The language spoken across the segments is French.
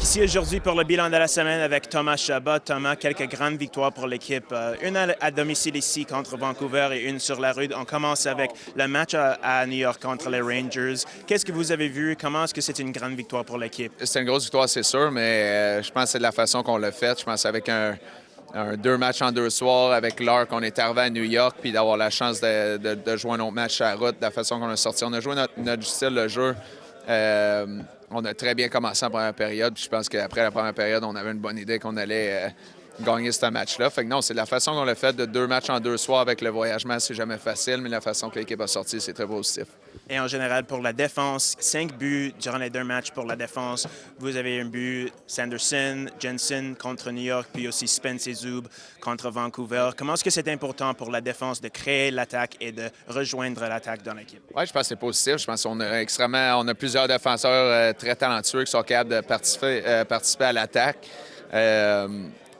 Ici aujourd'hui pour le bilan de la semaine avec Thomas Chabot. Thomas, quelques grandes victoires pour l'équipe. Une à domicile ici contre Vancouver et une sur la rue. On commence avec le match à New York contre les Rangers. Qu'est-ce que vous avez vu? Comment est-ce que c'est une grande victoire pour l'équipe? C'est une grosse victoire, c'est sûr, mais je pense que c'est de la façon qu'on l'a fait. Je pense avec un deux matchs en deux soirs, avec l'heure qu'on est arrivé à New York, puis d'avoir la chance de jouer un autre match à la route, de la façon qu'on a sorti. On a joué notre style de jeu. On a très bien commencé en première période, puis je pense qu'après la première période, on avait une bonne idée qu'on allait gagner ce match-là. Fait que non, c'est de la façon qu'on l'a fait, de deux matchs en deux soirs avec le voyagement, c'est jamais facile, mais la façon que l'équipe a sorti, c'est très positif. Et en général, pour la défense, 5 buts durant les deux matchs pour la défense. Vous avez un but Sanderson, Jensen contre New York, puis aussi Spence et Zub contre Vancouver. Comment est-ce que c'est important pour la défense de créer l'attaque et de rejoindre l'attaque dans l'équipe? Oui, je pense que c'est positif. Je pense qu'on a on a plusieurs défenseurs très talentueux qui sont capables de participer à l'attaque.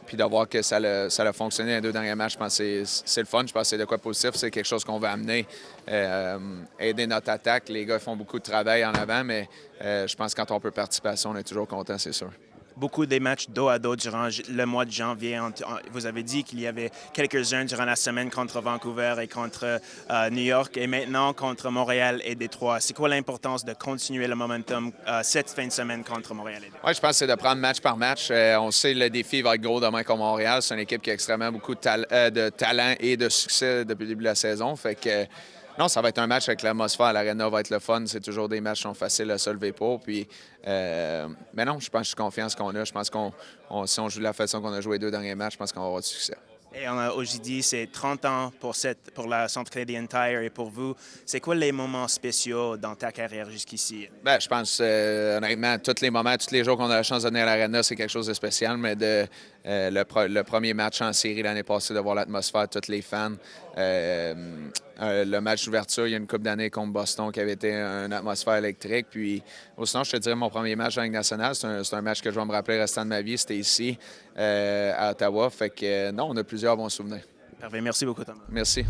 Puis de voir que ça a fonctionné les deux derniers matchs, je pense que c'est le fun. Je pense que c'est de quoi positif. C'est quelque chose qu'on va amener, aider notre attaque. Les gars font beaucoup de travail en avant, mais je pense que quand on peut participer à ça, on est toujours content, c'est sûr. Beaucoup des matchs dos à dos durant le mois de janvier. Vous avez dit qu'il y avait quelques-uns durant la semaine contre Vancouver et contre New York et maintenant contre Montréal et Détroit. C'est quoi l'importance de continuer le momentum cette fin de semaine contre Montréal et Détroit? Oui, je pense que c'est de prendre match par match. On sait que le défi va être gros demain contre Montréal. C'est une équipe qui a extrêmement beaucoup de talent et de succès depuis le début de la saison. Fait que non, ça va être un match avec l'atmosphère. L'Arena va être le fun. C'est toujours des matchs qui sont faciles à se lever pour. Puis, mais non, je pense que je suis confiant en ce qu'on a. Je pense si on joue de la façon qu'on a joué les deux derniers matchs, je pense qu'on va avoir du succès. Et aujourd'hui, c'est 30 ans pour la Centre Canadian Tire et pour vous. C'est quoi les moments spéciaux dans ta carrière jusqu'ici? Bien, je pense, honnêtement, tous les moments, tous les jours qu'on a la chance de venir à l'Arena, c'est quelque chose de spécial. Mais le premier match en série l'année passée, de voir l'atmosphère, tous les fans. Le match d'ouverture, il y a une couple d'années contre Boston qui avait été une atmosphère électrique. Puis, sinon, je te dirais, mon premier match en Ligue nationale, c'est un match que je vais me rappeler le restant de ma vie. C'était ici, à Ottawa. Fait que non, on a plusieurs bons souvenirs. Parfait. Merci beaucoup, Thomas. Merci.